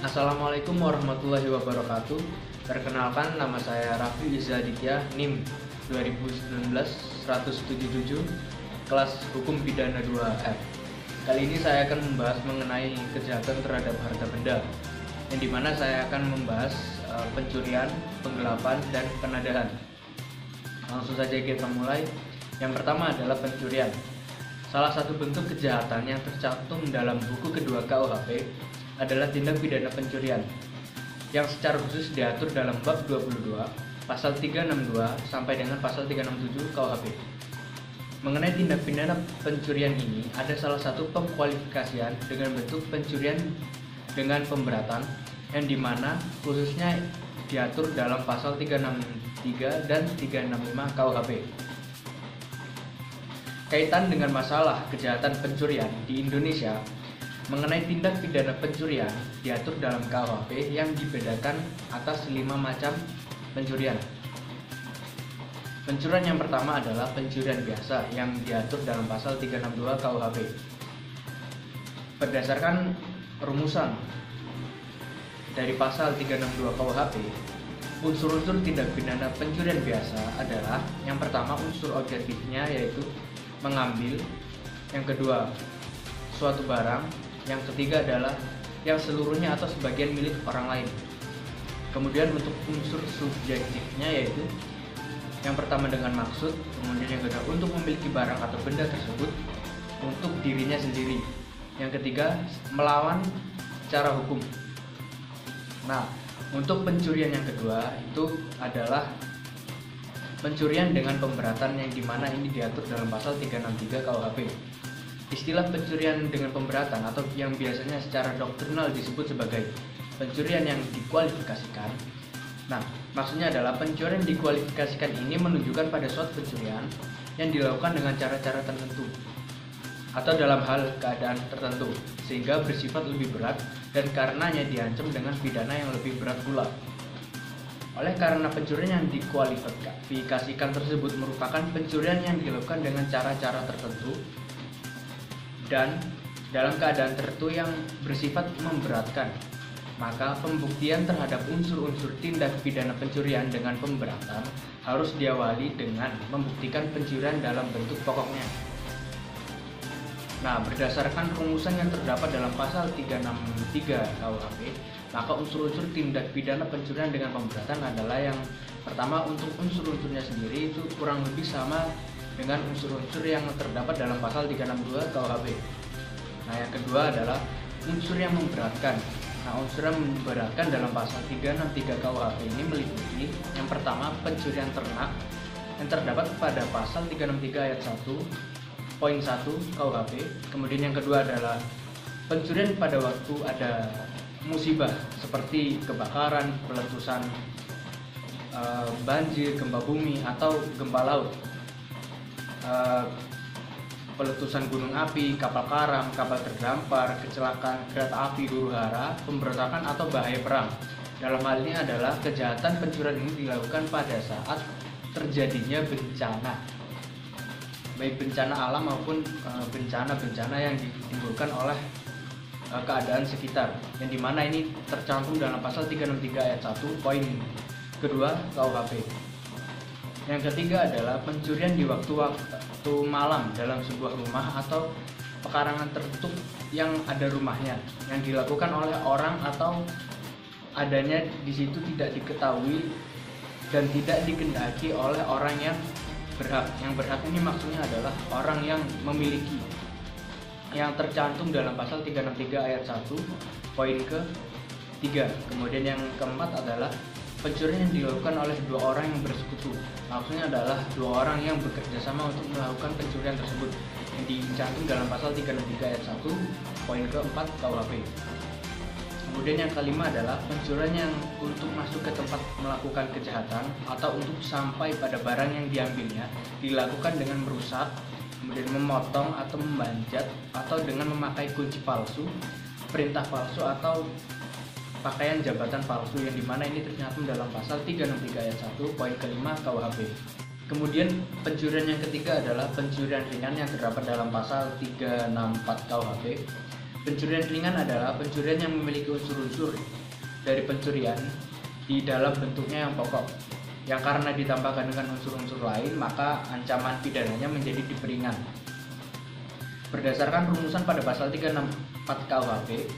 Assalamualaikum warahmatullahi wabarakatuh. Perkenalkan, nama saya Raffi Izzaditya, NIM 2019-177, kelas Hukum Pidana 2F. Kali ini saya akan membahas mengenai kejahatan terhadap harta benda, yang dimana saya akan membahas pencurian, penggelapan, dan penadahan. Langsung saja kita mulai. Yang pertama adalah pencurian. Salah satu bentuk kejahatan yang tercantum dalam buku kedua KUHP adalah tindak pidana pencurian, yang secara khusus diatur dalam bab 22, pasal 362 sampai dengan pasal 367 KUHP. Mengenai tindak pidana pencurian ini, ada salah satu pengkualifikasian dengan bentuk pencurian dengan pemberatan, yang dimana khususnya diatur dalam pasal 363 dan 365 KUHP. Kaitan dengan masalah kejahatan pencurian di Indonesia, mengenai tindak pidana pencurian diatur dalam KUHP yang dibedakan atas 5 macam pencurian. Pencurian yang pertama adalah pencurian biasa yang diatur dalam pasal 362 KUHP. Berdasarkan rumusan dari pasal 362 KUHP, unsur-unsur tindak pidana pencurian biasa adalah: yang pertama, unsur objektifnya yaitu mengambil; yang kedua, suatu barang; yang ketiga adalah yang seluruhnya atau sebagian milik orang lain. Kemudian untuk unsur subjektifnya yaitu yang pertama dengan maksud, kemudian yang kedua untuk memiliki barang atau benda tersebut untuk dirinya sendiri, yang ketiga melawan secara hukum. Nah, untuk pencurian yang kedua itu adalah pencurian dengan pemberatan, yang dimana ini diatur dalam pasal 363 KUHP. Istilah pencurian dengan pemberatan atau yang biasanya secara doktrinal disebut sebagai pencurian yang dikualifikasikan. Nah, maksudnya adalah pencurian dikualifikasikan ini menunjukkan pada suatu pencurian yang dilakukan dengan cara-cara tertentu atau dalam hal keadaan tertentu, sehingga bersifat lebih berat dan karenanya diancam dengan pidana yang lebih berat pula. Oleh karena pencurian yang dikualifikasikan tersebut merupakan pencurian yang dilakukan dengan cara-cara tertentu dan dalam keadaan tertentu yang bersifat memberatkan, maka pembuktian terhadap unsur-unsur tindak pidana pencurian dengan pemberatan harus diawali dengan membuktikan pencurian dalam bentuk pokoknya. Nah, berdasarkan rumusan yang terdapat dalam pasal 363 KUHP, maka unsur-unsur tindak pidana pencurian dengan pemberatan adalah: yang pertama, untuk unsur-unsurnya sendiri itu kurang lebih sama dengan unsur-unsur yang terdapat dalam pasal 362 KUHP. Nah, yang kedua adalah unsur yang memberatkan. Nah, unsur yang memberatkan dalam pasal 363 KUHP ini meliputi: yang pertama, pencurian ternak yang terdapat pada pasal 363 ayat 1 poin 1 KUHP. Kemudian yang kedua adalah pencurian pada waktu ada musibah seperti kebakaran, peletusan, banjir, gempa bumi atau gempa laut, peletusan gunung api, kapal karam, kapal terdampar, kecelakaan kereta api, huru-hara, pemberontakan atau bahaya perang. Dalam hal ini adalah kejahatan pencurian ini dilakukan pada saat terjadinya bencana, baik bencana alam maupun bencana-bencana yang ditimbulkan oleh keadaan sekitar, yang dimana ini tercantum dalam pasal 363 ayat 1 poin kedua KUHP. Yang ketiga adalah pencurian di waktu malam dalam sebuah rumah atau pekarangan tertutup yang ada rumahnya, yang dilakukan oleh orang atau adanya di situ tidak diketahui dan tidak dikehendaki oleh orang yang berhak. Yang berhak ini maksudnya adalah orang yang memiliki, yang tercantum dalam pasal 363 ayat 1 poin ke-3. Kemudian yang keempat adalah pencurian yang dilakukan oleh dua orang yang bersekutu. Maksudnya adalah dua orang yang bekerja sama untuk melakukan pencurian tersebut, yang dicantum dalam pasal 363 ayat 1 poin ke-4 KUHP. Kemudian yang kelima adalah pencurian yang untuk masuk ke tempat melakukan kejahatan atau untuk sampai pada barang yang diambilnya dilakukan dengan merusak, kemudian memotong atau memanjat, atau dengan memakai kunci palsu, perintah palsu atau pakaian jabatan palsu, yang dimana ini tercantum dalam pasal 363 ayat 1 poin ke-5 KUHP. Kemudian pencurian yang ketiga adalah pencurian ringan yang terdapat dalam pasal 364 KUHP. Pencurian ringan adalah pencurian yang memiliki unsur-unsur dari pencurian di dalam bentuknya yang pokok, yang karena ditambahkan dengan unsur-unsur lain maka ancaman pidananya menjadi diperingan. Berdasarkan rumusan pada pasal 364 KUHP,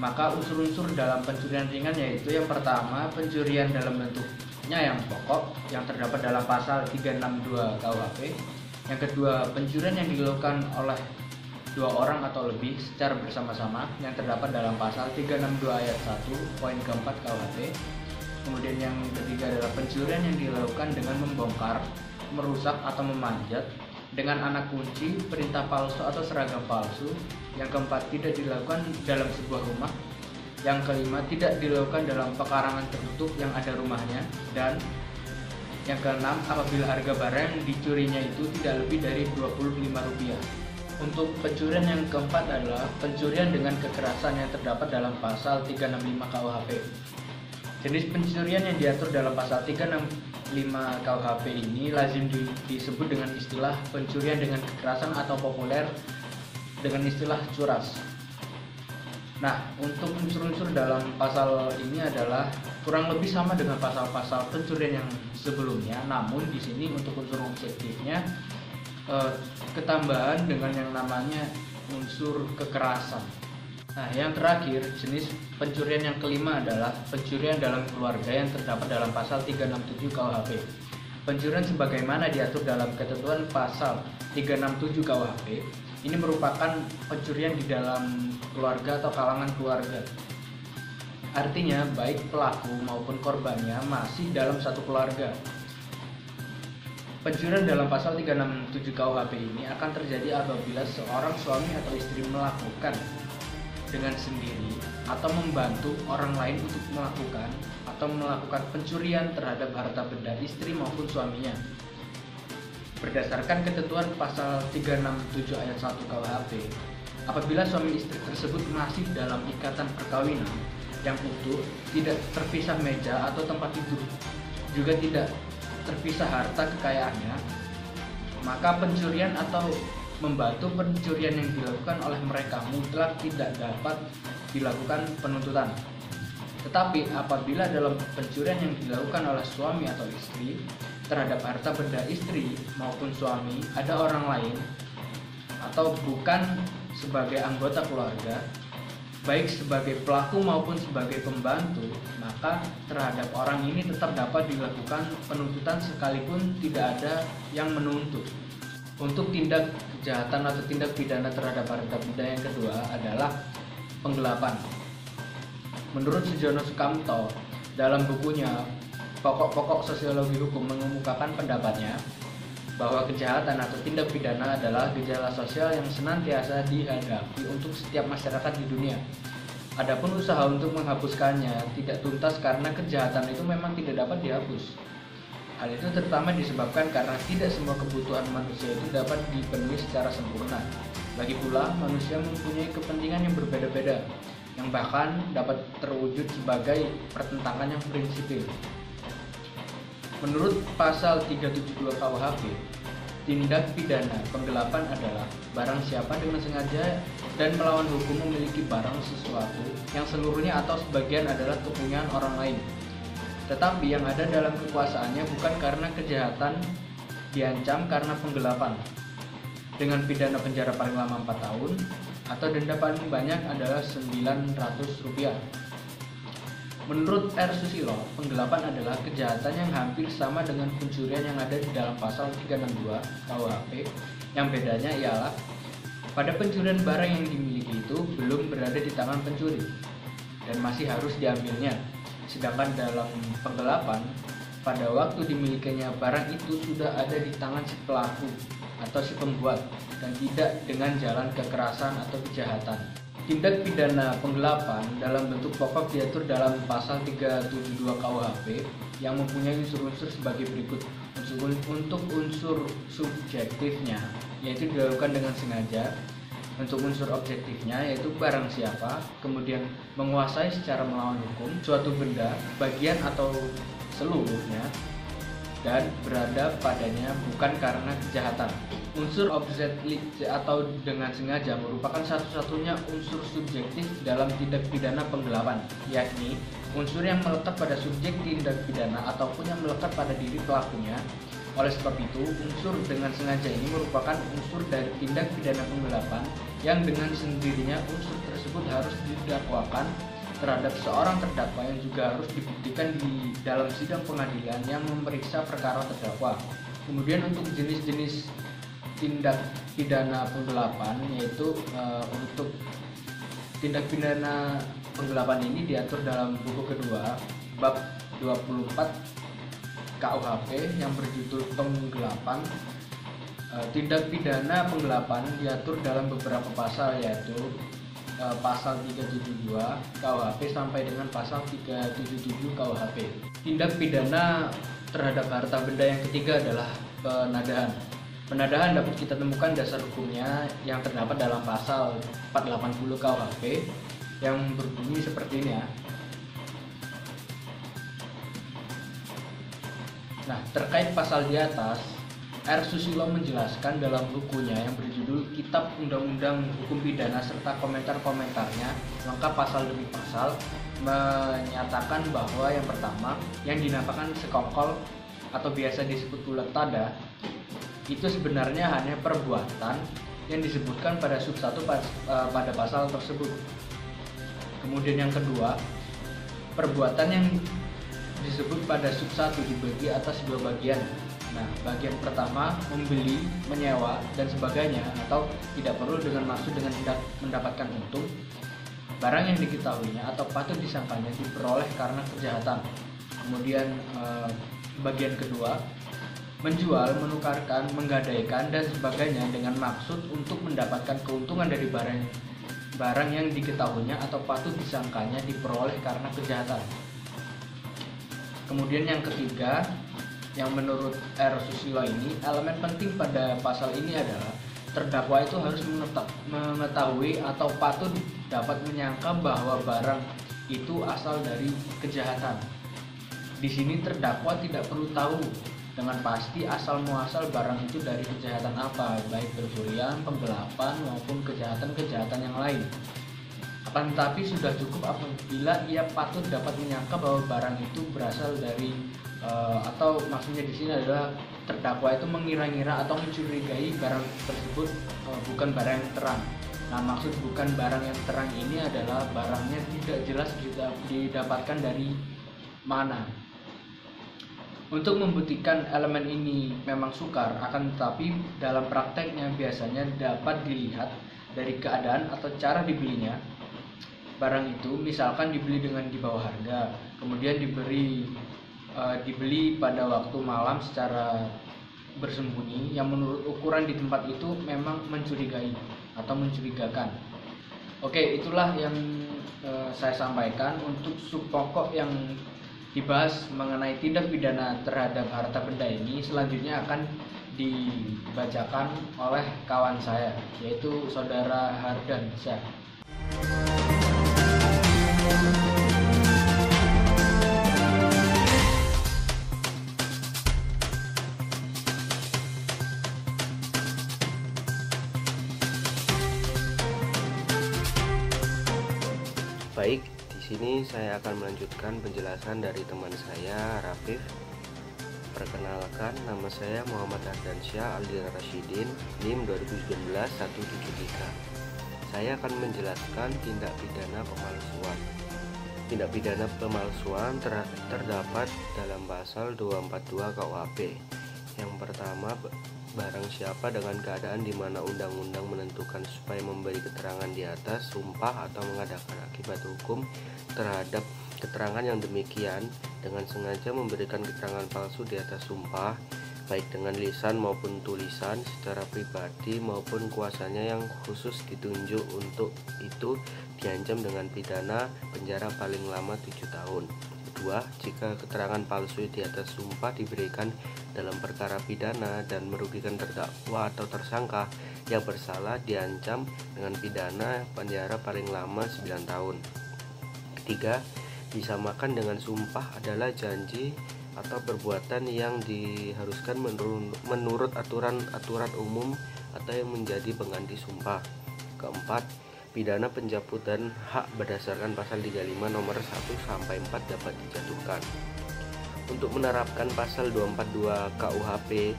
maka unsur-unsur dalam pencurian ringan yaitu yang pertama, pencurian dalam bentuknya yang pokok yang terdapat dalam pasal 362 KUHP. Yang kedua, pencurian yang dilakukan oleh dua orang atau lebih secara bersama-sama yang terdapat dalam pasal 362 ayat 1 poin keempat KUHP. Kemudian yang ketiga adalah pencurian yang dilakukan dengan membongkar, merusak atau memanjat dengan anak kunci, perintah palsu atau seragam palsu. Yang keempat, tidak dilakukan dalam sebuah rumah. Yang kelima, tidak dilakukan dalam pekarangan tertutup yang ada rumahnya. Dan yang keenam, apabila harga barang yang dicurinya itu tidak lebih dari Rp25. Untuk pencurian yang keempat adalah pencurian dengan kekerasan yang terdapat dalam pasal 365 KUHP. Jenis pencurian yang diatur dalam pasal 365 KUHP ini lazim disebut dengan istilah pencurian dengan kekerasan atau populer dengan istilah curas. Nah, untuk unsur-unsur dalam pasal ini adalah kurang lebih sama dengan pasal-pasal pencurian yang sebelumnya, namun di sini untuk unsur objektifnya ketambahan dengan yang namanya unsur kekerasan. Nah, yang terakhir, jenis pencurian yang kelima adalah pencurian dalam keluarga yang terdapat dalam pasal 367 KUHP. Pencurian sebagaimana diatur dalam ketentuan pasal 367 KUHP ini merupakan pencurian di dalam keluarga atau kalangan keluarga. Artinya, baik pelaku maupun korbannya masih dalam satu keluarga. Pencurian dalam pasal 367 KUHP ini akan terjadi apabila seorang suami atau istri melakukan dengan sendiri atau membantu orang lain untuk melakukan pencurian terhadap harta benda istri maupun suaminya. Berdasarkan ketentuan pasal 367 ayat 1 KUHP, apabila suami istri tersebut masih dalam ikatan perkawinan yang utuh, tidak terpisah meja atau tempat tidur, juga tidak terpisah harta kekayaannya, maka pencurian atau membantu pencurian yang dilakukan oleh mereka mutlak tidak dapat dilakukan penuntutan. Tetapi apabila dalam pencurian yang dilakukan oleh suami atau istri terhadap harta benda istri maupun suami ada orang lain atau bukan sebagai anggota keluarga, baik sebagai pelaku maupun sebagai pembantu, maka terhadap orang ini tetap dapat dilakukan penuntutan sekalipun tidak ada yang menuntut. Untuk tindak kejahatan atau tindak pidana terhadap harta benda yang kedua adalah penggelapan. Menurut Sujono Sukamto, dalam bukunya Pokok-pokok Sosiologi Hukum mengemukakan pendapatnya bahwa kejahatan atau tindak pidana adalah gejala sosial yang senantiasa dihadapi untuk setiap masyarakat di dunia. Adapun usaha untuk menghapuskannya tidak tuntas karena kejahatan itu memang tidak dapat dihapus. Hal itu terutama disebabkan karena tidak semua kebutuhan manusia itu dapat dipenuhi secara sempurna. Lagi pula, manusia mempunyai kepentingan yang berbeda-beda, yang bahkan dapat terwujud sebagai pertentangan yang prinsipil. Menurut pasal 372 KUHP, tindak pidana penggelapan adalah barang siapa dengan sengaja dan melawan hukum memiliki barang sesuatu yang seluruhnya atau sebagian adalah kepunyaan orang lain, tetapi yang ada dalam kekuasaannya bukan karena kejahatan, diancam karena penggelapan dengan pidana penjara paling lama 4 tahun atau denda paling banyak adalah Rp900. Menurut R. Susilo, penggelapan adalah kejahatan yang hampir sama dengan pencurian yang ada di dalam pasal 362 KUHP. Yang bedanya ialah pada pencurian barang yang dimiliki itu belum berada di tangan pencuri dan masih harus diambilnya. Sedangkan dalam penggelapan, pada waktu dimilikinya barang itu sudah ada di tangan si pelaku atau si pembuat dan tidak dengan jalan kekerasan atau kejahatan. Tindak pidana penggelapan dalam bentuk pokok diatur dalam pasal 372 KUHP yang mempunyai unsur-unsur sebagai berikut. Untuk unsur subjektifnya, yaitu dilakukan dengan sengaja. Untuk unsur objektifnya, yaitu barang siapa, kemudian menguasai secara melawan hukum suatu benda, bagian atau seluruhnya, dan berada padanya bukan karena kejahatan. Unsur obviously atau dengan sengaja merupakan satu-satunya unsur subjektif dalam tindak pidana penggelapan, yakni unsur yang melekat pada subjek tindak pidana ataupun yang melekat pada diri pelakunya. Oleh sebab itu, unsur dengan sengaja ini merupakan unsur dari tindak pidana penggelapan yang dengan sendirinya unsur tersebut harus didakwakan terhadap seorang terdakwa yang juga harus dibuktikan di dalam sidang pengadilan yang memeriksa perkara terdakwa. Kemudian untuk jenis-jenis tindak pidana penggelapan, yaitu untuk tindak pidana penggelapan ini diatur dalam buku kedua bab 24 KUHP yang berjudul penggelapan. Tindak pidana penggelapan diatur dalam beberapa pasal, yaitu pasal 372 KUHP sampai dengan pasal 377 KUHP. Tindak pidana terhadap harta benda yang ketiga adalah penadahan. Penadahan dapat kita temukan dasar hukumnya yang terdapat dalam pasal 480 KUHP yang berbunyi seperti ini ya. Nah, terkait pasal di atas, R. Susilo menjelaskan dalam bukunya yang berjudul Kitab Undang-Undang Hukum Pidana serta komentar-komentarnya lengkap pasal demi pasal, menyatakan bahwa yang pertama yang dinamakan sekongkol atau biasa disebut ulet tada itu sebenarnya hanya perbuatan yang disebutkan pada sub 1 pada pasal tersebut. Kemudian yang kedua, perbuatan yang disebut pada sub 1 dibagi atas dua bagian. Nah, bagian pertama membeli, menyewa, dan sebagainya, atau tidak perlu dengan maksud dengan hendak mendapatkan untung. Barang yang diketahuinya atau patut disangkanya diperoleh karena kejahatan. Kemudian bagian kedua, menjual, menukarkan, menggadaikan, dan sebagainya dengan maksud untuk mendapatkan keuntungan dari barang yang diketahuinya atau patut disangkanya diperoleh karena kejahatan. Kemudian yang ketiga, yang menurut R. Susilo ini, elemen penting pada pasal ini adalah terdakwa itu harus mengetahui atau patut dapat menyangka bahwa barang itu asal dari kejahatan. Di sini terdakwa tidak perlu tahu dengan pasti asal muasal barang itu dari kejahatan apa, baik pencurian, penggelapan maupun kejahatan-kejahatan yang lain. Akan tetapi sudah cukup apabila ia patut dapat menyangka bahwa barang itu berasal dari atau maksudnya di sini adalah terdakwa itu mengira-ngira atau mencurigai barang tersebut bukan barang yang terang. Nah, maksud bukan barang yang terang ini adalah barangnya tidak jelas didapatkan dari mana. Untuk membuktikan elemen ini memang sukar, akan tetapi dalam prakteknya biasanya dapat dilihat dari keadaan atau cara dibelinya. Barang itu misalkan dibeli dengan di bawah harga, kemudian dibeli pada waktu malam secara bersembunyi yang menurut ukuran di tempat itu memang mencurigai atau mencurigakan. Oke, itulah yang saya sampaikan untuk sub pokok yang dibahas mengenai tindak pidana terhadap harta benda ini. Selanjutnya akan dibacakan oleh kawan saya, yaitu Saudara Hardan Syah. Baik, di sini saya akan melanjutkan penjelasan dari teman saya, Rafif. Perkenalkan, nama saya Muhammad Ardansyah Aldin Rashidin, NIM 2019-173. Saya akan menjelaskan tindak pidana pemalsuan. Tindak pidana pemalsuan terdapat dalam pasal 242 KUHP. Yang pertama, barang siapa dengan keadaan di mana undang-undang menentukan supaya memberi keterangan di atas sumpah atau mengadakan akibat hukum terhadap keterangan yang demikian dengan sengaja memberikan keterangan palsu di atas sumpah, baik dengan lisan maupun tulisan secara pribadi maupun kuasanya yang khusus ditunjuk untuk itu, diancam dengan pidana penjara paling lama 7 tahun. Kedua, jika keterangan palsu di atas sumpah diberikan dalam perkara pidana dan merugikan terdakwa atau tersangka yang bersalah, diancam dengan pidana penjara paling lama 9 tahun. Ketiga, disamakan dengan sumpah adalah janji atau perbuatan yang diharuskan menurut aturan-aturan umum atau yang menjadi pengganti sumpah. Keempat, pidana pencabutan hak berdasarkan pasal 35 nomor 1 sampai 4 dapat dijatuhkan. Untuk menerapkan pasal 242 KUHP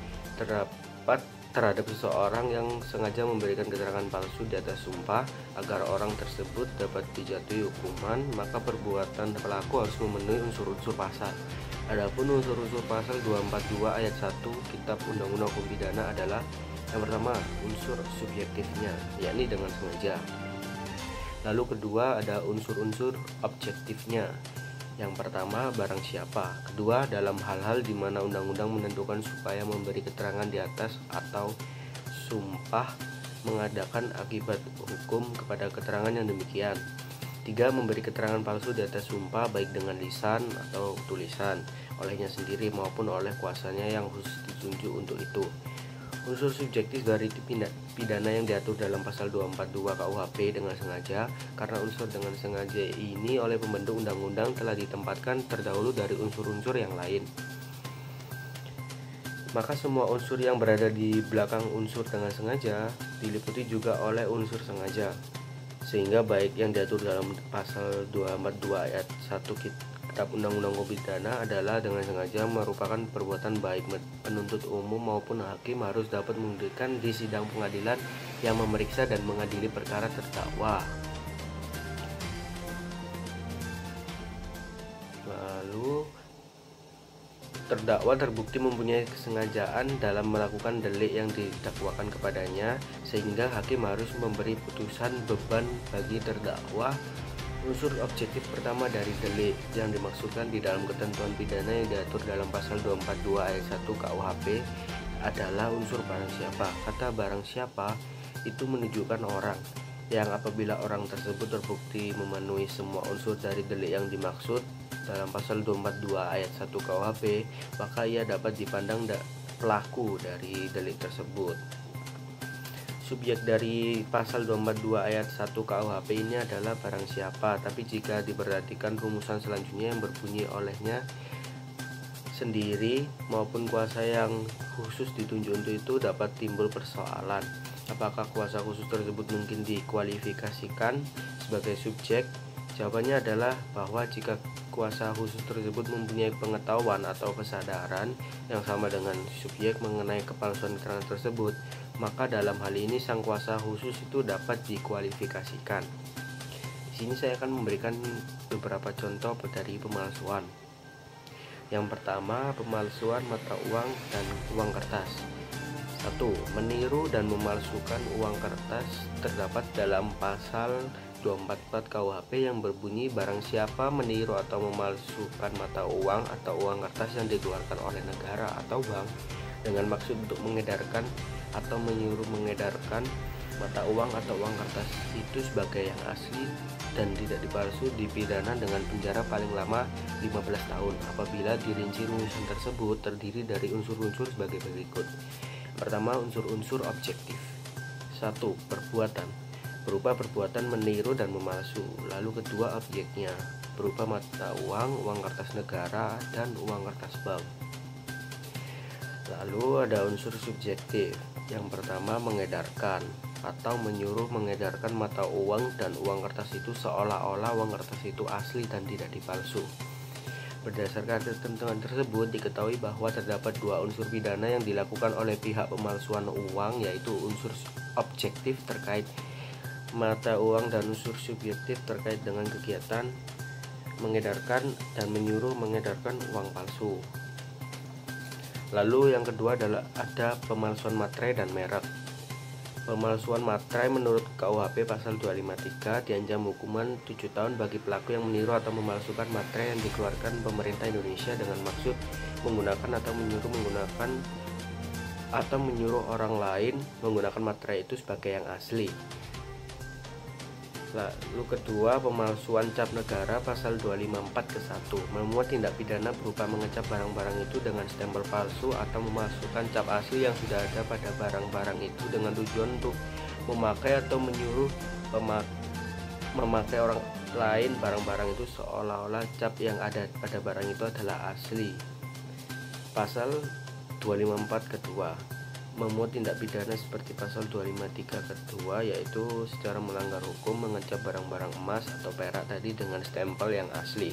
terhadap seseorang yang sengaja memberikan keterangan palsu di atas sumpah agar orang tersebut dapat dijatuhi hukuman, maka perbuatan pelaku harus memenuhi unsur-unsur pasal. Adapun unsur-unsur pasal 242 ayat 1 Kitab Undang-Undang Hukum Pidana adalah: yang pertama, unsur subjektifnya, yakni dengan sengaja. Lalu kedua, ada unsur-unsur objektifnya. Yang pertama, barang siapa. Kedua, dalam hal-hal di mana undang-undang menentukan supaya memberi keterangan di atas atau sumpah mengadakan akibat hukum kepada keterangan yang demikian. Tiga, memberi keterangan palsu di atas sumpah baik dengan lisan atau tulisan olehnya sendiri maupun oleh kuasanya yang khusus ditunjuk untuk itu. Unsur subjektif dari pidana yang diatur dalam pasal 242 KUHP dengan sengaja, karena unsur dengan sengaja ini oleh pembentuk undang-undang telah ditempatkan terdahulu dari unsur-unsur yang lain. Maka semua unsur yang berada di belakang unsur dengan sengaja diliputi juga oleh unsur sengaja. Sehingga baik yang diatur dalam pasal 242 ayat 1 Kitab Undang-Undang Hukum Pidana adalah dengan sengaja merupakan perbuatan baik penuntut umum maupun hakim harus dapat membuktikan di sidang pengadilan yang memeriksa dan mengadili perkara terdakwa. Lalu, terdakwa terbukti mempunyai kesengajaan dalam melakukan delik yang didakwakan kepadanya, sehingga hakim harus memberi putusan beban bagi terdakwa. Unsur objektif pertama dari delik yang dimaksudkan di dalam ketentuan pidana yang diatur dalam pasal 242 ayat 1 KUHP adalah unsur barang siapa. Kata barang siapa itu menunjukkan orang yang apabila orang tersebut terbukti memenuhi semua unsur dari delik yang dimaksud dalam pasal 242 ayat 1 KUHP, maka ia dapat dipandang pelaku dari delik tersebut. Subjek dari pasal 242 ayat 1 KUHP ini adalah barang siapa, tapi jika diperhatikan rumusan selanjutnya yang berbunyi olehnya sendiri maupun kuasa yang khusus ditunjuk untuk itu, dapat timbul persoalan. Apakah kuasa khusus tersebut mungkin dikualifikasikan sebagai subjek? Jawabannya adalah bahwa jika kuasa khusus tersebut mempunyai pengetahuan atau kesadaran yang sama dengan subjek mengenai kepalsuan keterangan tersebut, maka dalam hal ini sang kuasa khusus itu dapat dikualifikasikan. Di sini saya akan memberikan beberapa contoh dari pemalsuan. Yang pertama, pemalsuan mata uang dan uang kertas. 1. Meniru dan memalsukan uang kertas terdapat dalam pasal 244 KUHP yang berbunyi: barang siapa meniru atau memalsukan mata uang atau uang kertas yang dikeluarkan oleh negara atau bank dengan maksud untuk mengedarkan atau menyuruh mengedarkan mata uang atau uang kertas itu sebagai yang asli dan tidak dipalsu, dipidana dengan penjara paling lama 15 tahun apabila dirinci rumusan tersebut terdiri dari unsur-unsur sebagai berikut. Pertama, unsur-unsur objektif. 1. Perbuatan berupa perbuatan meniru dan memalsu. Lalu kedua, objeknya berupa mata uang, uang kertas negara, dan uang kertas bank. Lalu ada unsur subjektif. Yang pertama, mengedarkan atau menyuruh mengedarkan mata uang dan uang kertas itu seolah-olah uang kertas itu asli dan tidak dipalsu. Berdasarkan ketentuan tersebut, diketahui bahwa terdapat dua unsur pidana yang dilakukan oleh pihak pemalsuan uang, yaitu unsur objektif terkait mata uang dan unsur subjektif terkait dengan kegiatan mengedarkan dan menyuruh mengedarkan uang palsu. Lalu yang kedua adalah ada pemalsuan materai dan merek. Pemalsuan materai menurut KUHP pasal 253 diancam hukuman 7 tahun bagi pelaku yang meniru atau memalsukan materai yang dikeluarkan pemerintah Indonesia dengan maksud menggunakan atau menyuruh menggunakan atau menyuruh orang lain menggunakan materai itu sebagai yang asli. Lalu kedua, pemalsuan cap negara pasal 254 ke 1 memuat tindak pidana berupa mengecap barang-barang itu dengan stempel palsu atau memasukkan cap asli yang sudah ada pada barang-barang itu dengan tujuan untuk memakai atau menyuruh memakai orang lain barang-barang itu seolah-olah cap yang ada pada barang itu adalah asli. Pasal 254 kedua memuat tindak pidana seperti pasal 253 kedua, yaitu secara melanggar hukum mengecap barang-barang emas atau perak tadi dengan stempel yang asli.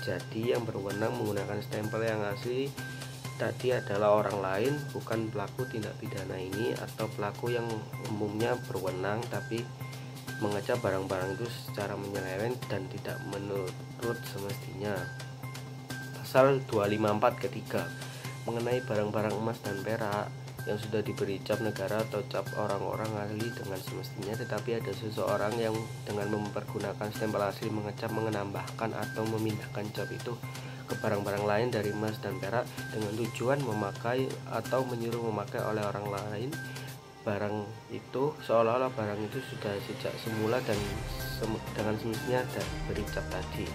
Jadi yang berwenang menggunakan stempel yang asli tadi adalah orang lain, bukan pelaku tindak pidana ini atau pelaku yang umumnya berwenang tapi mengecap barang-barang itu secara menyeleweng dan tidak menurut semestinya. Pasal 254 ketiga mengenai barang-barang emas dan perak yang sudah diberi cap negara atau cap orang-orang ahli dengan semestinya, tetapi ada seseorang yang dengan mempergunakan stempel asli mengecap, menambahkan atau memindahkan cap itu ke barang-barang lain dari emas dan perak dengan tujuan memakai atau menyuruh memakai oleh orang lain barang itu seolah-olah barang itu sudah sejak semula dan dengan semestinya diberi cap tadi.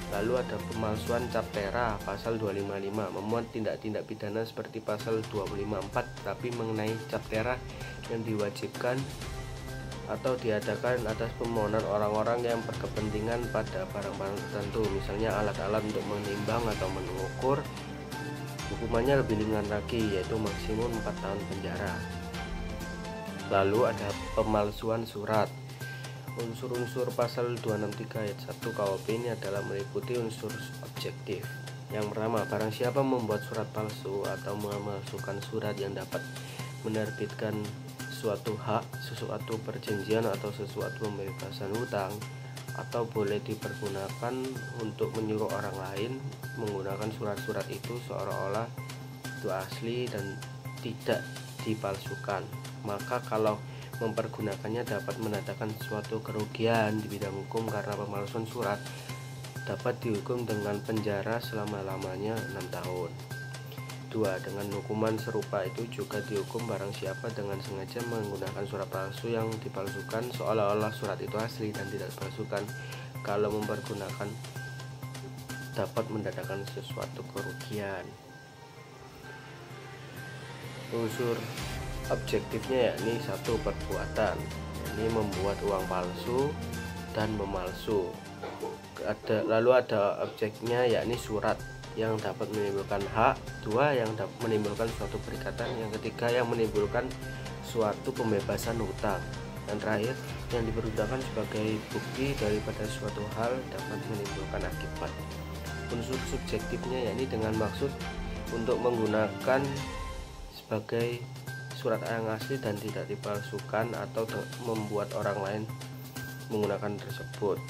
Lalu ada pemalsuan cap tera, pasal 255 memuat tindak-tindak pidana seperti pasal 254 tapi mengenai cap tera yang diwajibkan atau diadakan atas permohonan orang-orang yang berkepentingan pada barang-barang tertentu, misalnya alat-alat untuk menimbang atau mengukur. Hukumannya lebih ringan lagi, yaitu maksimum 4 tahun penjara. Lalu ada pemalsuan surat. Unsur-unsur pasal 263 ayat 1 KUHP ini adalah meliputi unsur objektif. Yang pertama, barang siapa membuat surat palsu atau memalsukan surat yang dapat menerbitkan suatu hak, sesuatu perjanjian atau sesuatu pembebasan hutang, atau boleh dipergunakan untuk menyuruh orang lain menggunakan surat-surat itu seolah-olah itu asli dan tidak dipalsukan, maka kalau mempergunakannya dapat mendatangkan suatu kerugian di bidang hukum karena pemalsuan surat, dapat dihukum dengan penjara selama-lamanya 6 tahun. 2. Dengan hukuman serupa itu juga dihukum barang siapa dengan sengaja menggunakan surat palsu yang dipalsukan seolah-olah surat itu asli dan tidak dipalsukan. Kalau mempergunakan dapat mendatangkan sesuatu kerugian. Unsur objektifnya yakni 1. Perbuatan, ini membuat uang palsu dan memalsu. Lalu ada objeknya yakni surat yang dapat menimbulkan hak. 2. Yang dapat menimbulkan suatu perikatan. Yang ketiga yang menimbulkan suatu pembebasan hutang. Dan terakhir yang dipergunakan sebagai bukti daripada suatu hal dapat menimbulkan akibat. Unsur subjektifnya yakni dengan maksud untuk menggunakan sebagai surat yang asli dan tidak dipalsukan atau membuat orang lain menggunakan tersebut.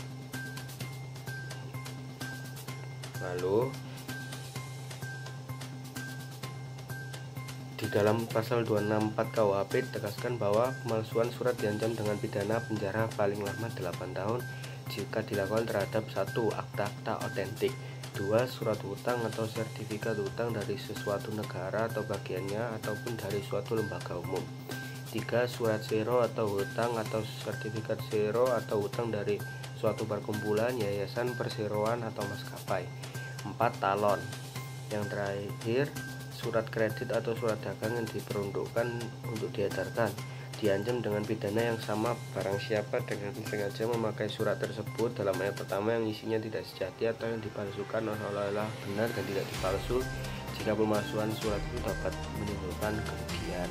Lalu di dalam pasal 264 KUHP ditegaskan bahwa pemalsuan surat diancam dengan pidana penjara paling lama 8 tahun jika dilakukan terhadap 1. Akta-akta otentik, 2. Surat hutang atau sertifikat hutang dari sesuatu negara atau bagiannya ataupun dari suatu lembaga umum, 3. Surat sero atau hutang atau sertifikat sero atau hutang dari suatu perkumpulan, yayasan, perseroan atau maskapai, 4. Talon. Yang terakhir, surat kredit atau surat dagang yang diperuntukkan untuk diedarkan, diancam dengan pidana yang sama barang siapa dengan sengaja memakai surat tersebut dalam ayat pertama yang isinya tidak sejati atau yang dipalsukan seolah-olah benar dan tidak dipalsu, jika pemalsuan surat itu dapat menimbulkan kerugian.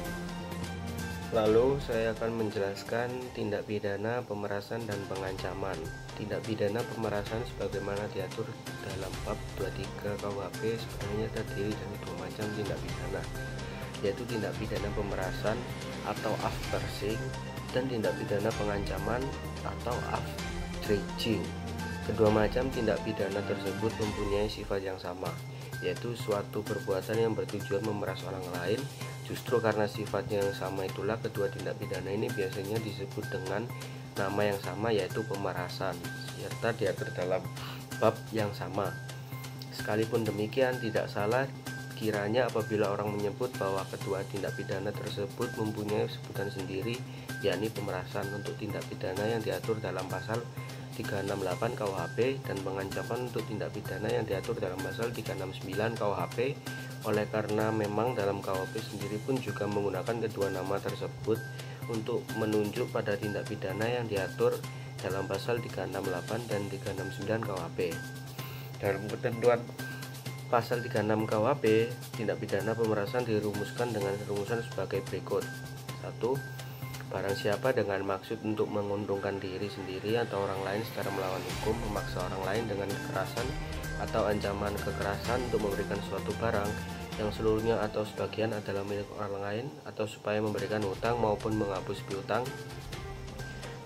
Lalu saya akan menjelaskan tindak pidana pemerasan dan pengancaman. Tindak pidana pemerasan sebagaimana diatur dalam bab 23 KUHP sebenarnya terdiri dari 2 macam tindak pidana, yaitu tindak pidana pemerasan atau aftersing dan tindak pidana pengancaman atau outraging. Kedua macam tindak pidana tersebut mempunyai sifat yang sama, yaitu suatu perbuatan yang bertujuan memeras orang lain. Justru karena sifatnya yang sama itulah kedua tindak pidana ini biasanya disebut dengan nama yang sama, yaitu pemerasan, serta diatur dalam bab yang sama. Sekalipun demikian, tidak salah kiranya apabila orang menyebut bahwa kedua tindak pidana tersebut mempunyai sebutan sendiri, yakni pemerasan untuk tindak pidana yang diatur dalam pasal 368 KUHP dan pengancaman untuk tindak pidana yang diatur dalam pasal 369 KUHP. Oleh karena memang dalam KUHP sendiri pun juga menggunakan kedua nama tersebut untuk menunjuk pada tindak pidana yang diatur dalam pasal 368 dan 369 KUHP. Dalam ketentuan pasal 36 KUHP, tindak pidana pemerasan dirumuskan dengan rumusan sebagai berikut. 1. Barang siapa dengan maksud untuk menguntungkan diri sendiri atau orang lain secara melawan hukum, memaksa orang lain dengan kekerasan atau ancaman kekerasan untuk memberikan suatu barang yang seluruhnya atau sebagian adalah milik orang lain, atau supaya memberikan hutang maupun menghapus piutang,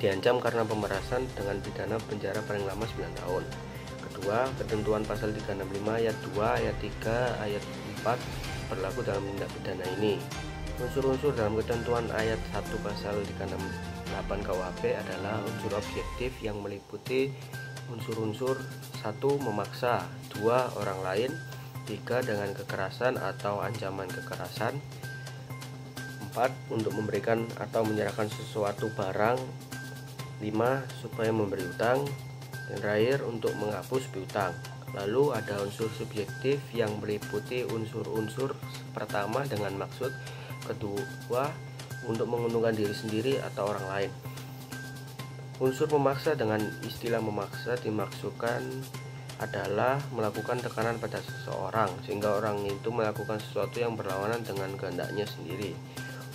diancam karena pemerasan dengan pidana penjara paling lama 9 tahun. Kedua, ketentuan pasal 365 ayat 2, ayat 3, ayat 4 berlaku dalam tindak pidana ini. Unsur-unsur dalam ketentuan ayat 1 pasal 368 KUHP adalah unsur objektif yang meliputi unsur-unsur 1. Memaksa, 2. Orang lain, 3. Dengan kekerasan atau ancaman kekerasan, 4. Untuk memberikan atau menyerahkan sesuatu barang, 5. Supaya memberi hutang, dan terakhir untuk menghapus piutang. Lalu ada unsur subjektif yang meliputi unsur-unsur pertama dengan maksud, kedua untuk menguntungkan diri sendiri atau orang lain. Unsur memaksa dengan istilah memaksa dimaksudkan adalah melakukan tekanan pada seseorang sehingga orang itu melakukan sesuatu yang berlawanan dengan kehendaknya sendiri.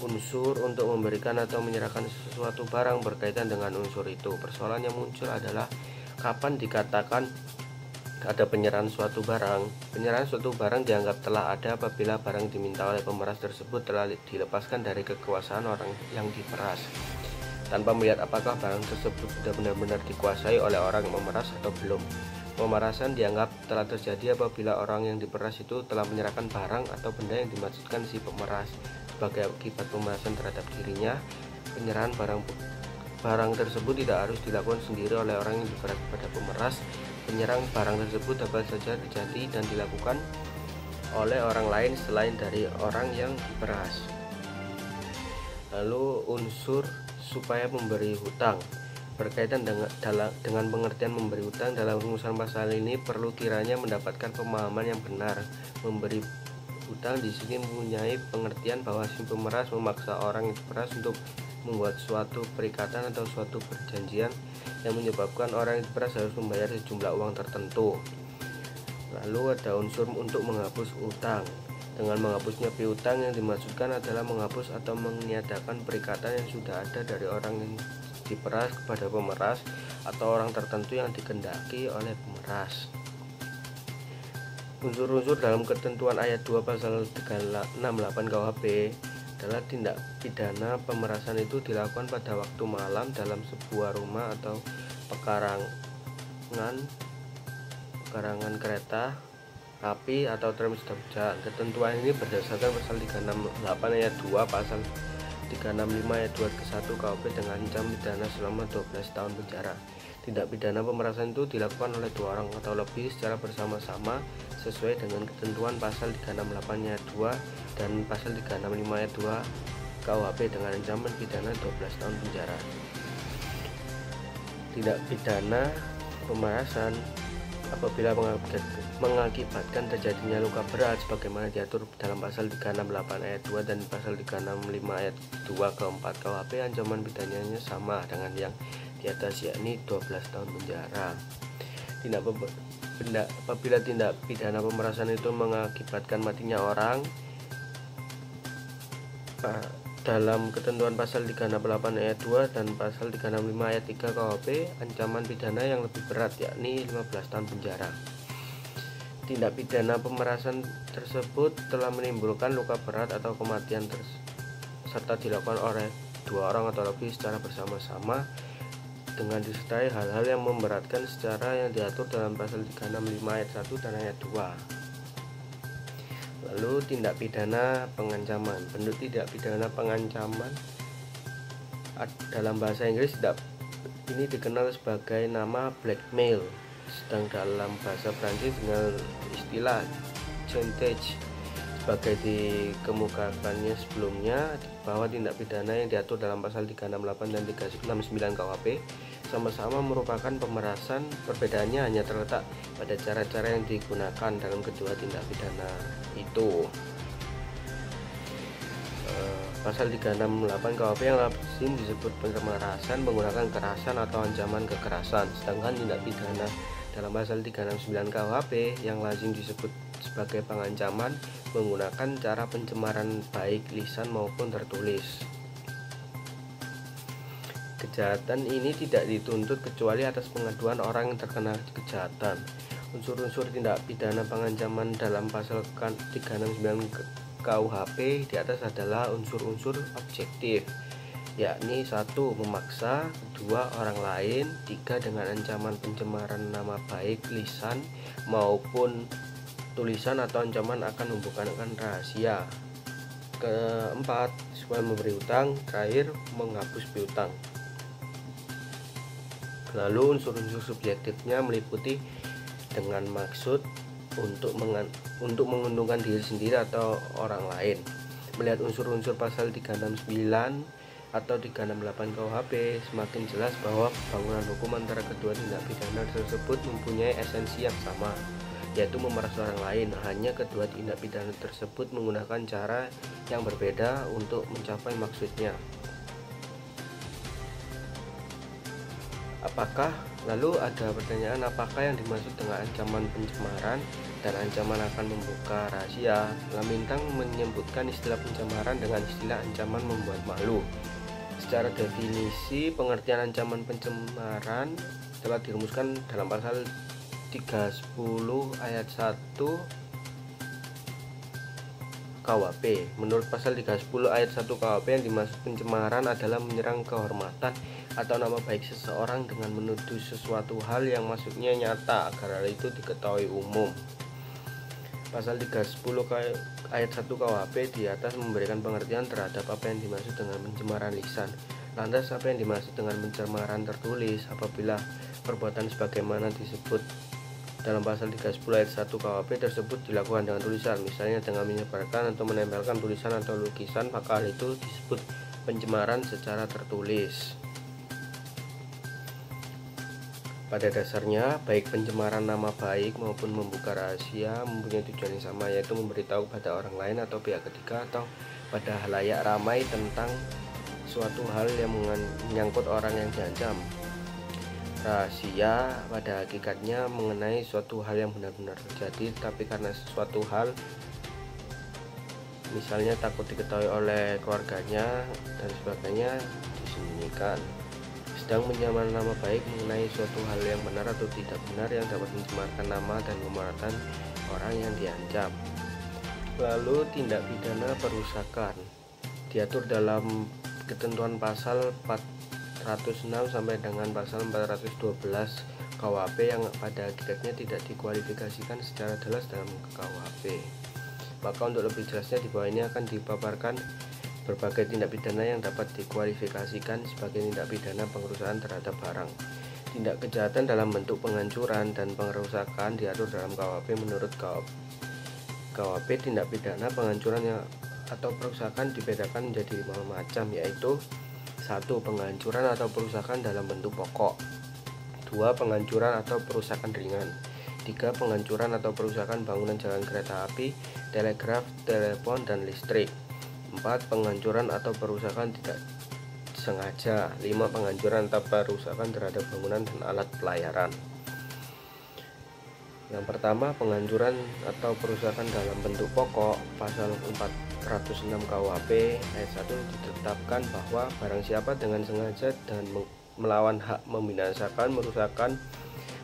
Unsur untuk memberikan atau menyerahkan sesuatu barang berkaitan dengan unsur itu. Persoalan yang muncul adalah kapan dikatakan ada penyerahan suatu barang. Penyerahan suatu barang dianggap telah ada apabila barang diminta oleh pemeras tersebut telah dilepaskan dari kekuasaan orang yang diperas, tanpa melihat apakah barang tersebut sudah benar-benar dikuasai oleh orang yang memeras atau belum. Pemerasan dianggap telah terjadi apabila orang yang diperas itu telah menyerahkan barang atau benda yang dimaksudkan si pemeras. Sebagai akibat pemerasan terhadap dirinya, penyerahan barang tersebut tidak harus dilakukan sendiri oleh orang yang diperas kepada pemeras. Penyerang barang tersebut dapat saja terjadi dan dilakukan oleh orang lain selain dari orang yang diperas. Lalu unsur supaya memberi hutang berkaitan dengan pengertian memberi hutang dalam rumusan pasal ini perlu kiranya mendapatkan pemahaman yang benar. Memberi hutang di sini mempunyai pengertian bahwa si pemeras memaksa orang yang diperas untuk membuat suatu perikatan atau suatu perjanjian yang menyebabkan orang yang diperas harus membayar sejumlah uang tertentu. Lalu ada unsur untuk menghapus utang. Dengan menghapusnya piutang yang dimaksudkan adalah menghapus atau meniadakan perikatan yang sudah ada dari orang yang diperas kepada pemeras atau orang tertentu yang dikehendaki oleh pemeras. Unsur-unsur dalam ketentuan ayat 2 pasal 368 KUHP adalah tindak pidana pemerasan itu dilakukan pada waktu malam dalam sebuah rumah atau pekarangan kereta api atau tram sedang berjalan. Ketentuan ini berdasarkan pasal 368 ayat 2 pasal 365 ayat 2 ke 1 KUHP dengan ancaman pidana selama 12 tahun penjara. Tindak pidana pemerasan itu dilakukan oleh dua orang atau lebih secara bersama-sama sesuai dengan ketentuan pasal 368 ayat 2 dan pasal 365 ayat 2 KUHP dengan ancaman pidana 12 tahun penjara. Tindak pidana pemerasan apabila mengakibatkan terjadinya luka berat sebagaimana diatur dalam pasal 368 ayat 2 dan pasal 365 ayat 2 ke 4 KUHP, ancaman pidananya sama dengan yang di atas, yakni 12 tahun penjara. Apabila tindak pidana pemerasan itu mengakibatkan matinya orang, dalam ketentuan pasal 368 ayat 2 dan pasal 365 ayat 3 KUHP, ancaman pidana yang lebih berat yakni 15 tahun penjara. Tindak pidana pemerasan tersebut telah menimbulkan luka berat atau kematian serta dilakukan oleh dua orang atau lebih secara bersama-sama dengan disertai hal-hal yang memberatkan secara yang diatur dalam pasal 365 ayat 1 dan ayat 2. Lalu tindak pidana pengancaman. Bentuk tindak pidana pengancaman dalam bahasa Inggris ini dikenal sebagai nama blackmail, sedang dalam bahasa Prancis dengan istilah chantage. Sebagai dikemukakannya sebelumnya, bahwa tindak pidana yang diatur dalam pasal 368 dan 369 KUHP sama-sama merupakan pemerasan. Perbedaannya hanya terletak pada cara-cara yang digunakan dalam kedua tindak pidana itu. Pasal 368 KUHP yang lazim disebut pemerasan menggunakan kekerasan atau ancaman kekerasan, sedangkan tindak pidana dalam pasal 369 KUHP yang lazim disebut sebagai pengancaman menggunakan cara pencemaran baik lisan maupun tertulis. Kejahatan ini tidak dituntut kecuali atas pengaduan orang yang terkena kejahatan. Unsur-unsur tindak pidana pengancaman dalam pasal 369 KUHP di atas adalah unsur-unsur objektif, yakni 1. Memaksa, 2. Orang lain, 3. Dengan ancaman pencemaran nama baik lisan maupun tulisan atau ancaman akan membukakan rahasia. 4. Supaya memberi hutang. Terakhir, menghapus piutang. Lalu unsur-unsur subjektifnya meliputi dengan maksud untuk menguntungkan diri sendiri atau orang lain. Melihat unsur-unsur pasal 369 atau 368 KUHP, semakin jelas bahwa bangunan hukum antara kedua tindak pidana tersebut mempunyai esensi yang sama, yaitu memeras orang lain. Hanya kedua tindak pidana tersebut menggunakan cara yang berbeda untuk mencapai maksudnya. Lalu ada pertanyaan, apakah yang dimaksud dengan ancaman pencemaran dan ancaman akan membuka rahasia? Lamintang menyebutkan istilah pencemaran dengan istilah ancaman membuat malu. Secara definisi, pengertian ancaman pencemaran telah dirumuskan dalam pasal 310 ayat 1 KUHP. Menurut pasal 310 ayat 1 KUHP, yang dimaksud pencemaran adalah menyerang kehormatan atau nama baik seseorang dengan menuduh sesuatu hal yang maksudnya nyata agar hal itu diketahui umum. Pasal 310 ayat 1 KUHP di atas memberikan pengertian terhadap apa yang dimaksud dengan pencemaran lisan. Lantas apa yang dimaksud dengan pencemaran tertulis? Apabila perbuatan sebagaimana disebut dalam pasal 310 ayat 1 KUHP tersebut dilakukan dengan tulisan, misalnya dengan menyebarkan atau menempelkan tulisan atau lukisan, maka hal itu disebut pencemaran secara tertulis. Pada dasarnya, baik pencemaran nama baik maupun membuka rahasia mempunyai tujuan yang sama, yaitu memberitahu pada orang lain atau pihak ketiga atau pada halayak ramai tentang suatu hal yang menyangkut orang yang diancam. Rahasia pada hakikatnya mengenai suatu hal yang benar-benar terjadi, tapi karena sesuatu hal, misalnya takut diketahui oleh keluarganya dan sebagainya, disembunyikan. Sedang pencemaran nama baik mengenai suatu hal yang benar atau tidak benar yang dapat mencemarkan nama dan memudaratkan orang yang diancam. Lalu tindak pidana perusakan diatur dalam ketentuan pasal 406 sampai dengan pasal 412 KUHP yang pada hakikatnya tidak dikualifikasikan secara jelas dalam KUHP. Maka untuk lebih jelasnya di bawah ini akan dipaparkan berbagai tindak pidana yang dapat dikualifikasikan sebagai tindak pidana pengerusakan terhadap barang. Tindak kejahatan dalam bentuk penghancuran dan pengerusakan diatur dalam KUHP. Menurut KUHP, tindak pidana penghancuran atau perusakan dibedakan menjadi 5 macam, yaitu 1. Penghancuran atau perusakan dalam bentuk pokok. 2. Penghancuran atau perusakan ringan. 3. Penghancuran atau perusakan bangunan jalan kereta api, telegraf, telepon, dan listrik. 4. Penghancuran atau perusakan tidak sengaja. 5. Penghancuran atau perusakan terhadap bangunan dan alat pelayaran. Yang pertama, penghancuran atau perusakan dalam bentuk pokok. Pasal 406 KUHP ayat 1 ditetapkan bahwa barang siapa dengan sengaja dan melawan hak membinasakan, merusakkan,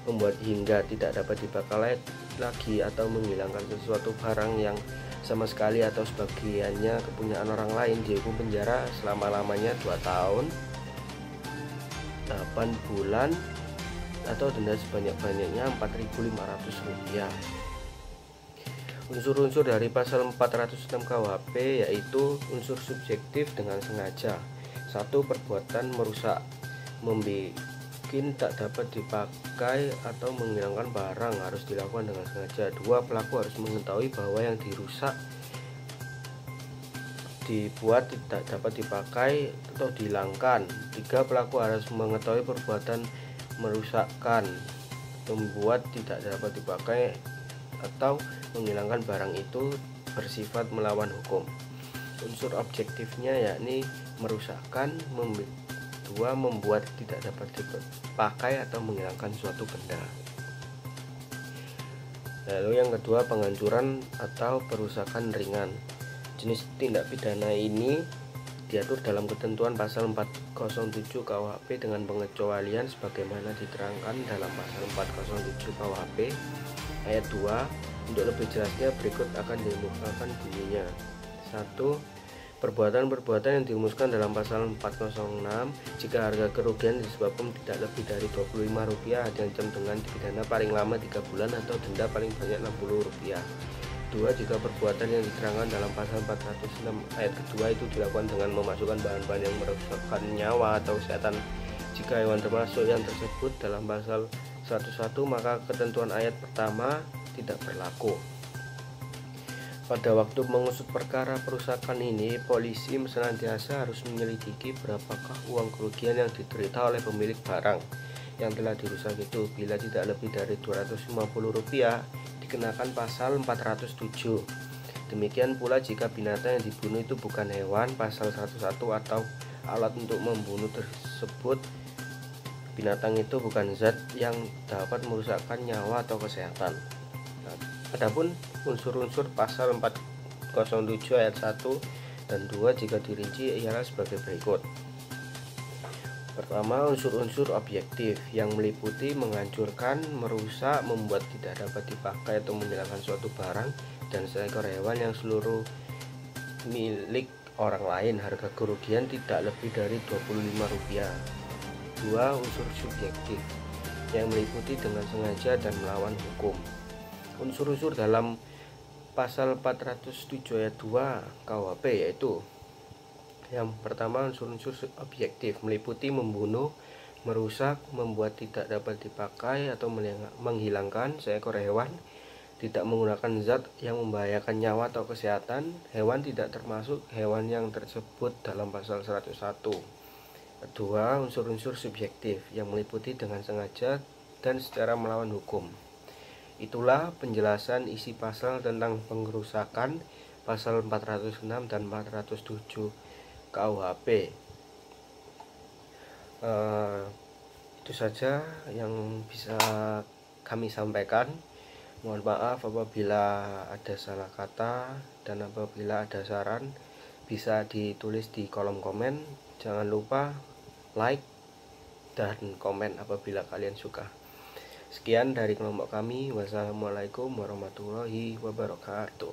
membuat hingga tidak dapat dipakai lagi atau menghilangkan sesuatu barang yang sama sekali atau sebagiannya kepunyaan orang lain, dihukum penjara selama-lamanya 2 tahun, 8 bulan, atau denda sebanyak-banyaknya Rp4.500. Unsur-unsur dari pasal 406 KUHP yaitu unsur subjektif dengan sengaja. 1. Perbuatan merusak, membuat tak dapat dipakai atau menghilangkan barang harus dilakukan dengan sengaja. 2. Pelaku harus mengetahui bahwa yang dirusak, dibuat, tidak dapat dipakai atau dihilangkan. 3. Pelaku harus mengetahui perbuatan merusakkan, membuat tidak dapat dipakai atau menghilangkan barang itu bersifat melawan hukum. Unsur objektifnya yakni merusakkan, 2. Membuat tidak dapat dipakai atau menghilangkan suatu benda. Lalu yang kedua, penghancuran atau perusakan ringan. Jenis tindak pidana ini diatur dalam ketentuan pasal 407 KUHP dengan pengecualian sebagaimana diterangkan dalam pasal 407 KUHP ayat 2. Untuk lebih jelasnya berikut akan dimukakan bunyinya. 1. Perbuatan-perbuatan yang dirumuskan dalam pasal 406 jika harga kerugian disebabkan tidak lebih dari Rp25 diancam dengan pidana paling lama 3 bulan atau denda paling banyak Rp60. 2. Jika perbuatan yang diterangkan dalam pasal 406 ayat kedua itu dilakukan dengan memasukkan bahan-bahan yang merusakkan nyawa atau kesehatan. Jika hewan termasuk yang tersebut dalam pasal 101, maka ketentuan ayat pertama tidak berlaku. Pada waktu mengusut perkara perusakan ini, polisi senantiasa harus menyelidiki berapakah uang kerugian yang diderita oleh pemilik barang yang telah dirusak itu. Bila tidak lebih dari Rp250, dikenakan pasal 407. Demikian pula jika binatang yang dibunuh itu bukan hewan, pasal 101, atau alat untuk membunuh tersebut binatang itu bukan zat yang dapat merusakkan nyawa atau kesehatan. Adapun unsur-unsur pasal 407 ayat 1 dan 2 jika dirinci ialah sebagai berikut. Pertama, unsur-unsur objektif yang meliputi menghancurkan, merusak, membuat tidak dapat dipakai atau menghilangkan suatu barang dan seekor hewan yang seluruh milik orang lain. Harga kerugian tidak lebih dari Rp25. 2. Unsur subjektif yang meliputi dengan sengaja dan melawan hukum. Unsur-unsur dalam pasal 407 ayat 2 KUHP yaitu: yang pertama, unsur-unsur objektif meliputi membunuh, merusak, membuat tidak dapat dipakai atau menghilangkan seekor hewan, tidak menggunakan zat yang membahayakan nyawa atau kesehatan. Hewan tidak termasuk hewan yang tersebut dalam pasal 101. Kedua, unsur-unsur subjektif yang meliputi dengan sengaja dan secara melawan hukum. Itulah penjelasan isi pasal tentang pengerusakan, pasal 406 dan 407 KUHP. Itu saja yang bisa kami sampaikan. Mohon maaf apabila ada salah kata dan apabila ada saran bisa ditulis di kolom komen. Jangan lupa like dan komen apabila kalian suka. Sekian dari kelompok kami. Wassalamualaikum warahmatullahi wabarakatuh.